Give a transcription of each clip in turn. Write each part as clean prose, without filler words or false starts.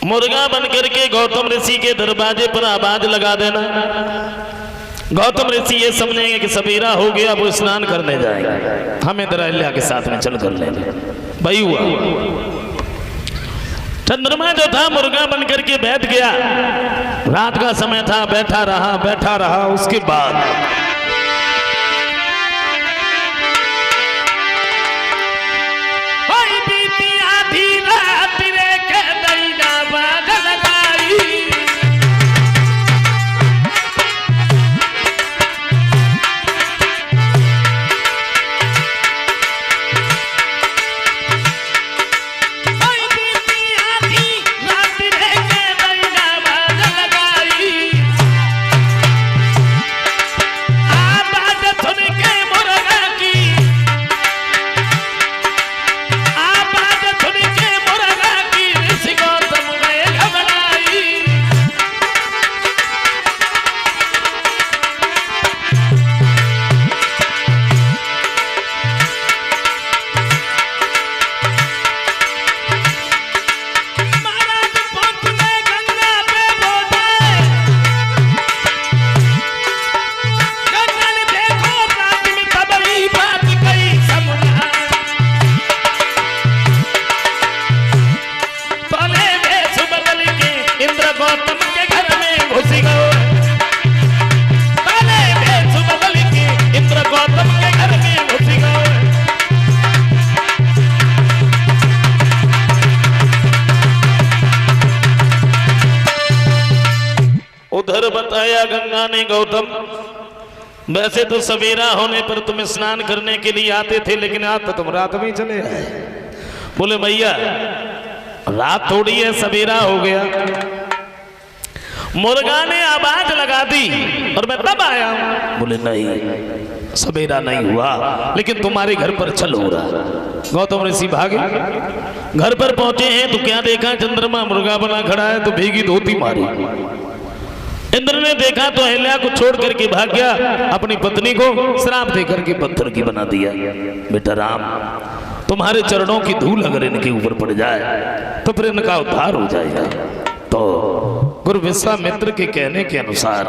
मुर्गा बनकर के गौतम ऋषि के दरवाजे पर आवाज लगा देना। गौतम ऋषि ये समझेंगे कि सवेरा हो गया, वो स्नान करने जाएंगे, हमें अहिल्या के साथ में चल कर लेंगे। वही हुआ। चंद्रमा जो था मुर्गा बनकर के बैठ गया। रात का समय था, बैठा रहा। उसके बाद बताया गंगा ने, गौतम वैसे तो सवेरा होने पर तुम स्नान करने के लिए आते थे, लेकिन आज तो तुम रात में ही चले आए। बोले भैया रात थोड़ी है, सवेरा हो गया। मुर्गा ने आवाज लगा दी और मैं तब आया हूं। बोले नहीं सवेरा नहीं हुआ, लेकिन तुम्हारे घर पर चल हो रहा। गौतम ऋषि भागे, घर पर पहुंचे हैं तो क्या देखा, चंद्रमा मुर्गा बना खड़ा है, तो भीगी धोती मारी। इंद्र ने देखा तो अहिल्या को छोड़ करके भाग गया, अपनी पत्नी को श्राप देकर के पत्थर की बना दिया। बेटा राम, तुम्हारे चरणों की धूल अगर इनके ऊपर पड़ जाए तो फिर इनका उद्धार हो जाएगा। तो गुरु विश्वामित्र के कहने के अनुसार,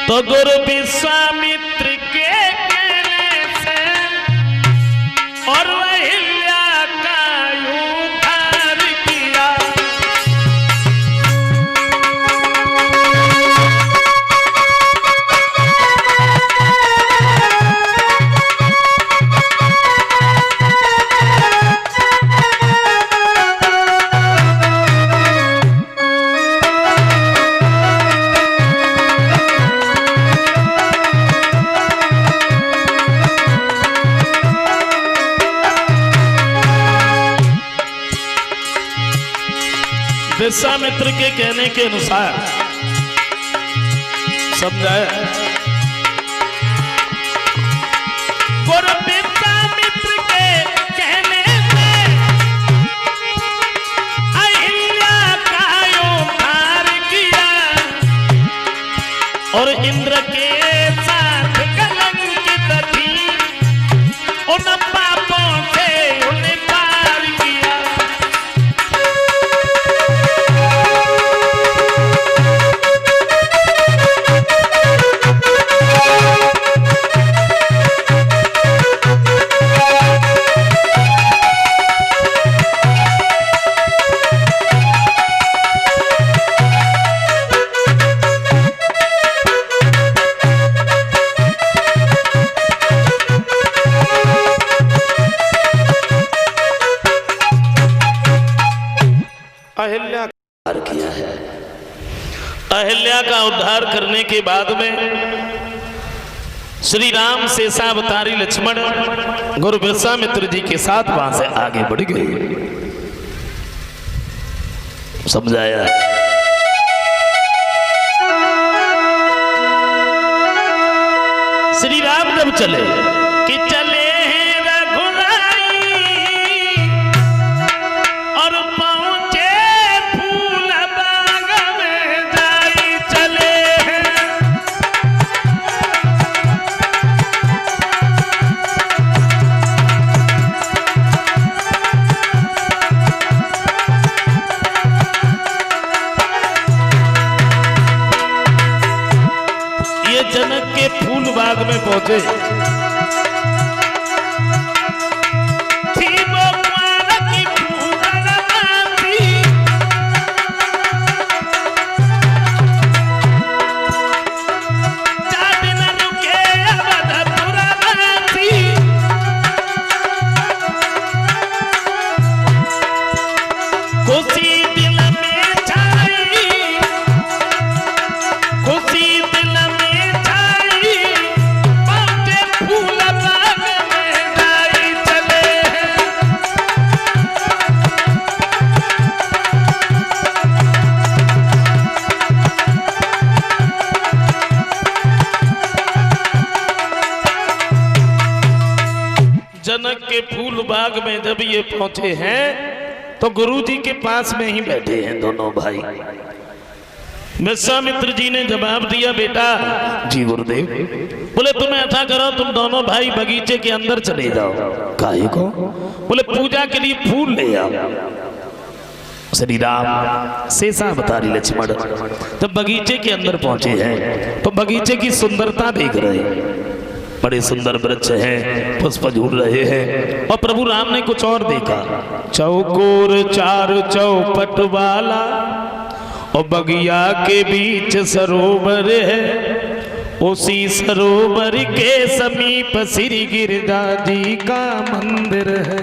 तो गुरु विश्वामित्र के कहने से और अहिल्या का उद्धार किया। विश्वामित्र के कहने के अनुसार समझाया। गुरु विश्वामित्र के कहने से अहिल्या का उद्धार किया और इंद्र के साथ कलंकित थी, उन पापों से उन्हें पार किया। अहिल्या का उद्धार करने के बाद में श्री राम शेषावतारी लक्ष्मण गुरु विश्वामित्र जी के साथ वहां से आगे बढ़ गए। समझाया। श्री राम जब चले कि चले पहुंचे। जनक के फूल बाग में जब ये पहुंचे हैं तो गुरुजी के पास में ही बैठे हैं दोनों भाई। विश्वामित्र जी ने जवाब दिया, बेटा जी गुरुदेव। बोले तुम ऐसा करो, तुम दोनों भाई बगीचे के अंदर चले जाओ। काहे को? बोले पूजा के लिए फूल ले आओ। श्री राम शेषावतारी लक्ष्मण जब बगीचे के अंदर पहुंचे हैं तो बगीचे की सुंदरता देख रहे हैं। बड़े सुंदर वृक्ष हैं, पुष्प झूल रहे हैं। और प्रभु राम ने कुछ और देखा। चौकोर चार चौपट वाला और बगिया के बीच सरोवर है। उसी सरोवर के समीप श्री गिरजा जी का मंदिर है।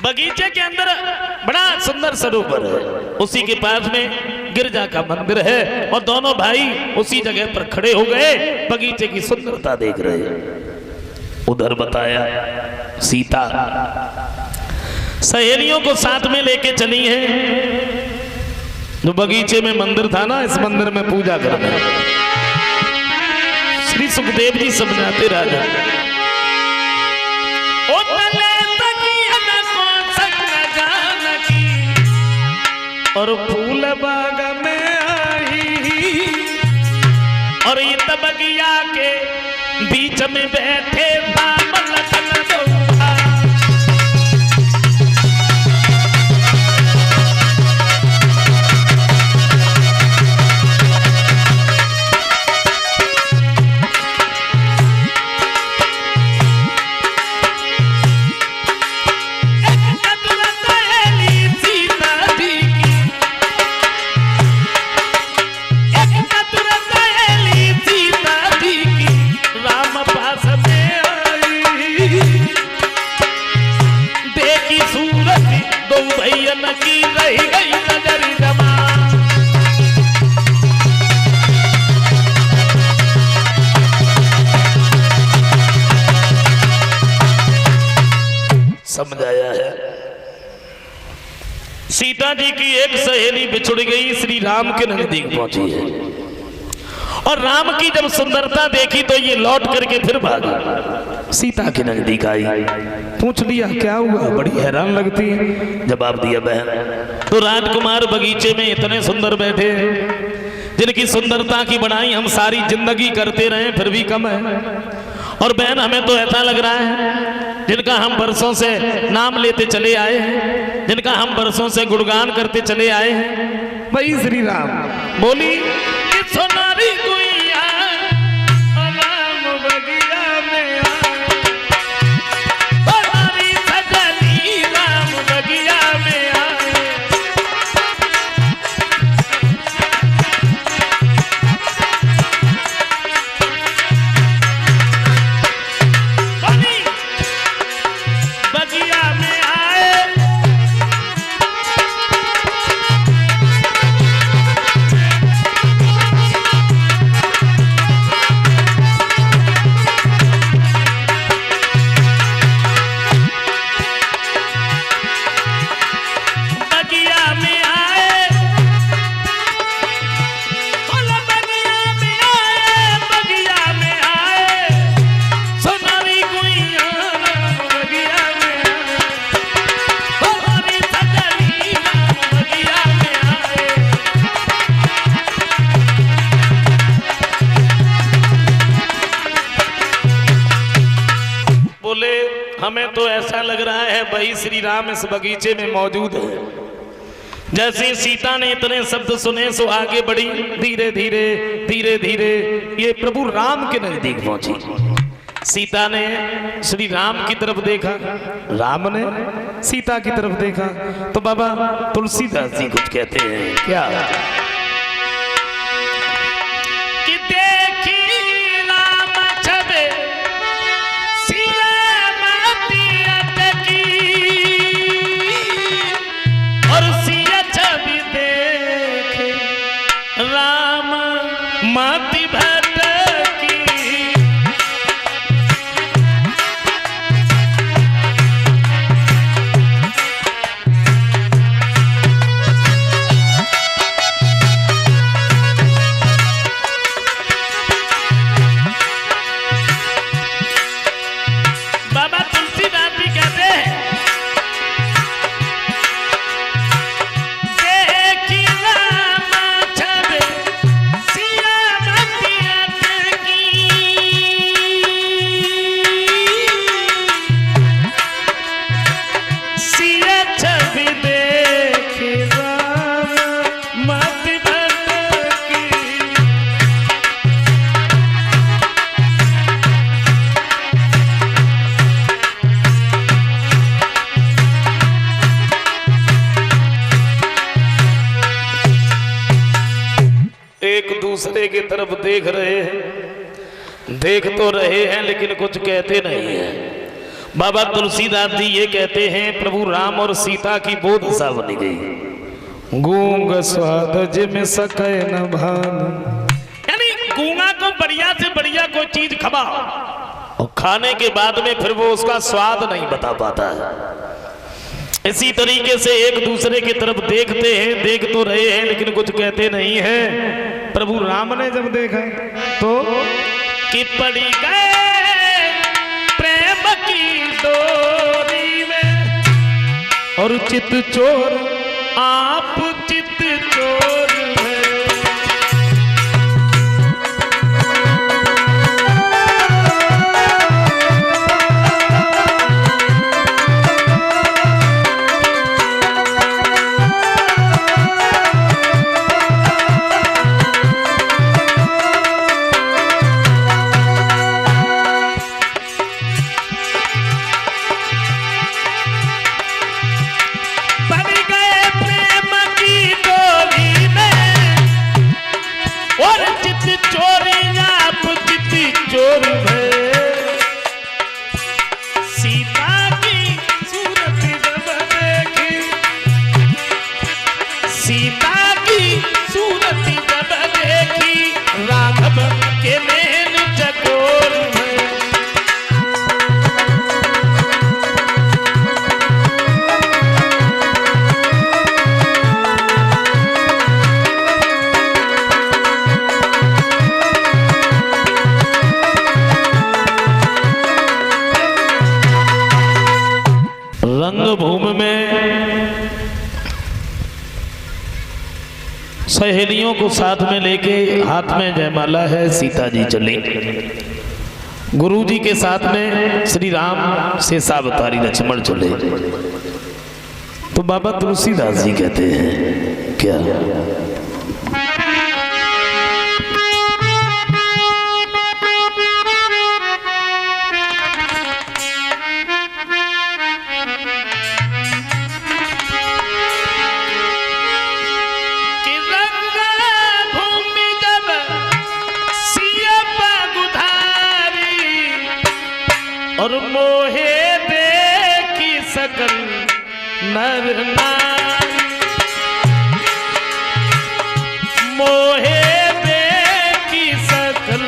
बगीचे के अंदर बड़ा सुंदर सरोवर है, उसी के पास में गिरजा का मंदिर है। और दोनों भाई उसी जगह पर खड़े हो गए, बगीचे की सुंदरता देख रहे। उधर बताया सीता सहेलियों को साथ में लेके चली हैं। जो बगीचे में मंदिर था ना, इस मंदिर में पूजा करना। श्री सुखदेव जी समझाते राजा, और फूल बाग में आई और ये बगिया के बीच में बैठे राम लखन दोहा। समझाया है। सीता जी की एक सहेली बिछुड़ गई, श्री राम के नजदीक पहुंची है। और राम की जब सुंदरता देखी तो ये लौट करके फिर भागी, सीता के नजदीक आई। पूछ लिया क्या हुआ, बड़ी हैरान लगती है। जवाब दिया, बहन तो राजकुमार बगीचे में इतने सुंदर बैठे हैं, जिनकी सुंदरता की बड़ाई हम सारी जिंदगी करते रहे फिर भी कम है। और बहन हमें तो ऐसा लग रहा है जिनका हम बरसों से नाम लेते चले आए हैं, जिनका हम बरसों से गुणगान करते चले आए हैं, वही श्री राम। बोली सोनारी गुइया राम बगिया में आए, सजनी राम बगिया में आए। बगिया में आए हमें तो ऐसा लग रहा है वही श्री राम इस बगीचे में मौजूद है। जैसे सीता ने इतने शब्द सुने सो आगे बढ़ी, धीरे धीरे धीरे धीरे ये प्रभु राम के नजदीक पहुंची। सीता ने श्री राम की तरफ देखा, राम ने सीता की तरफ देखा। तो बाबा तुलसीदास जी कुछ कहते हैं, क्या कि देखी राम छबे सिया माती अटकी, और सिया छवि देखे राम माती भटकी। एक दूसरे की तरफ देख रहे हैं, देख तो रहे हैं लेकिन कुछ कहते नहीं हैं। बाबा तुलसीदास जी ये कहते हैं, प्रभु राम और सीता की वो दशा बनी गई। गूंग स्वाद जिम सके न भान, यानी गूंगा को बढ़िया से बढ़िया कोई चीज खवाओ और खाने के बाद में फिर वो उसका स्वाद नहीं बता पाता है। इसी तरीके से एक दूसरे की तरफ देखते हैं, देख तो रहे हैं लेकिन कुछ कहते नहीं हैं। प्रभु राम ने जब देखा तो कि पड़ी गए प्रेम की डोरी में, और चित चोर आप चित चोर है। रंगभूमि में सहेलियों को साथ में लेके हाथ में जयमाला है, सीता जी चली। गुरुजी के साथ में श्री राम शेषावतारी लक्ष्मण चले। तो बाबा तुलसीदास जी कहते हैं, क्या और मोहे देखी सकल नर नारी, मोहे देखी सकल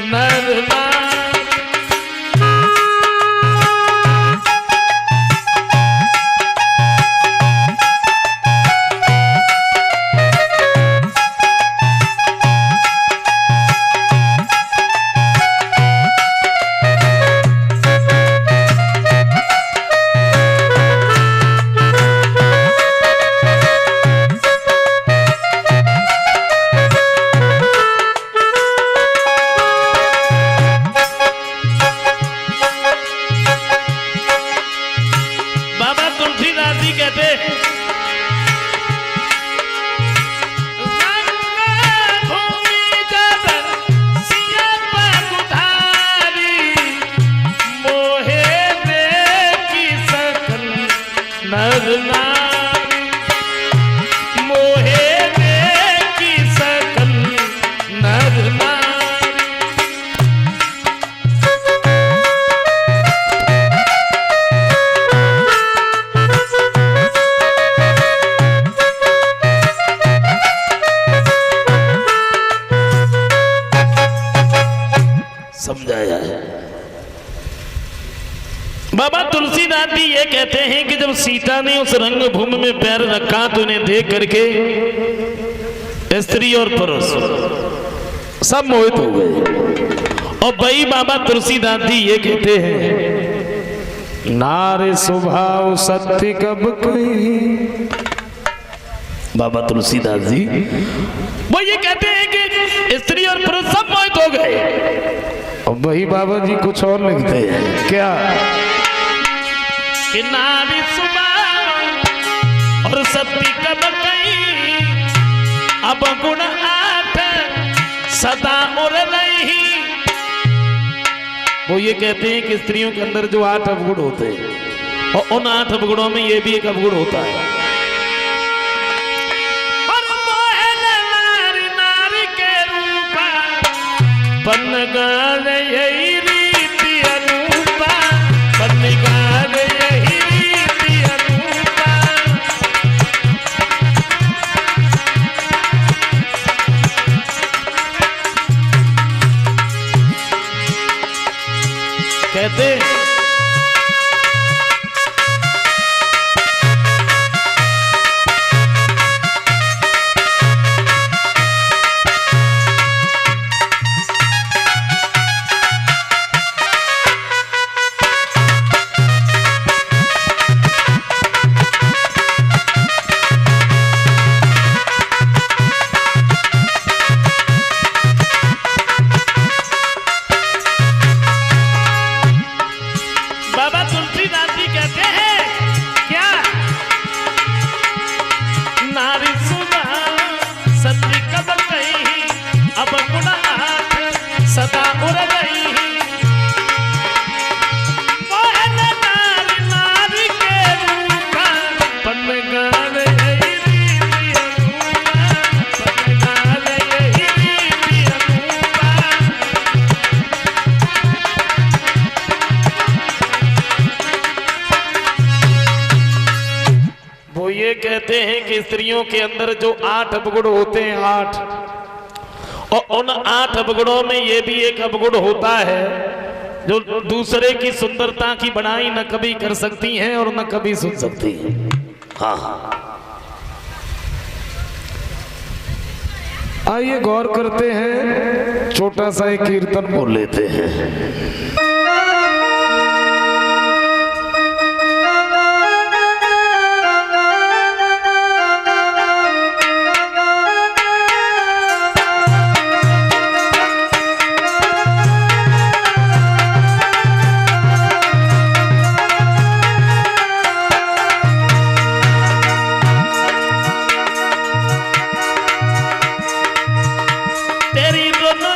नर नारी। नर नारी मोहे देखी सकल नर नारी। समझाया है। बाबा तुलसीदास जी ये कहते हैं कि जब सीता ने उस रंग भूमि में पैर रखा तो उन्हें देख करके स्त्री और पुरुष सब मोहित हो गए। और भाई बाबा तुलसीदास जी ये कहते हैं नारे स्वभाव सत्य कब कही। बाबा तुलसीदास जी वो ये कहते हैं कि स्त्री और पुरुष सब मोहित हो गए। और वही बाबा जी कुछ और लिखते हैं क्या कि नारी सुबह और सती कब कही अब गुण आठ सदा उर रही। वो ये कहते हैं कि स्त्रियों के अंदर जो 8 अवगुण होते हैं और उन 8 अवगुणों में ये भी एक अवगुण होता है। पन्नगान यही रीति अनुपा पन्नगान यही रीति अनुपा। कहते कहते हैं कि स्त्रियों के अंदर जो 8 अवगुण होते हैं 8 और उन 8 अवगुणों में ये भी एक अवगुण होता है जो दूसरे की सुंदरता की बड़ाई न कभी कर सकती हैं और न कभी सुन सकती हैं। हाँ आइए गौर करते हैं, छोटा सा एक कीर्तन बोल लेते हैं। तेरी दोनों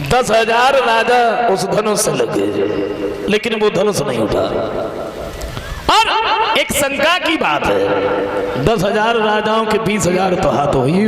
10,000 राजा उस धनुष से लगे, लेकिन वो धनुष नहीं उठा। और एक शंका की बात है, 10,000 राजाओं के 20,000 तो हाथ हो ही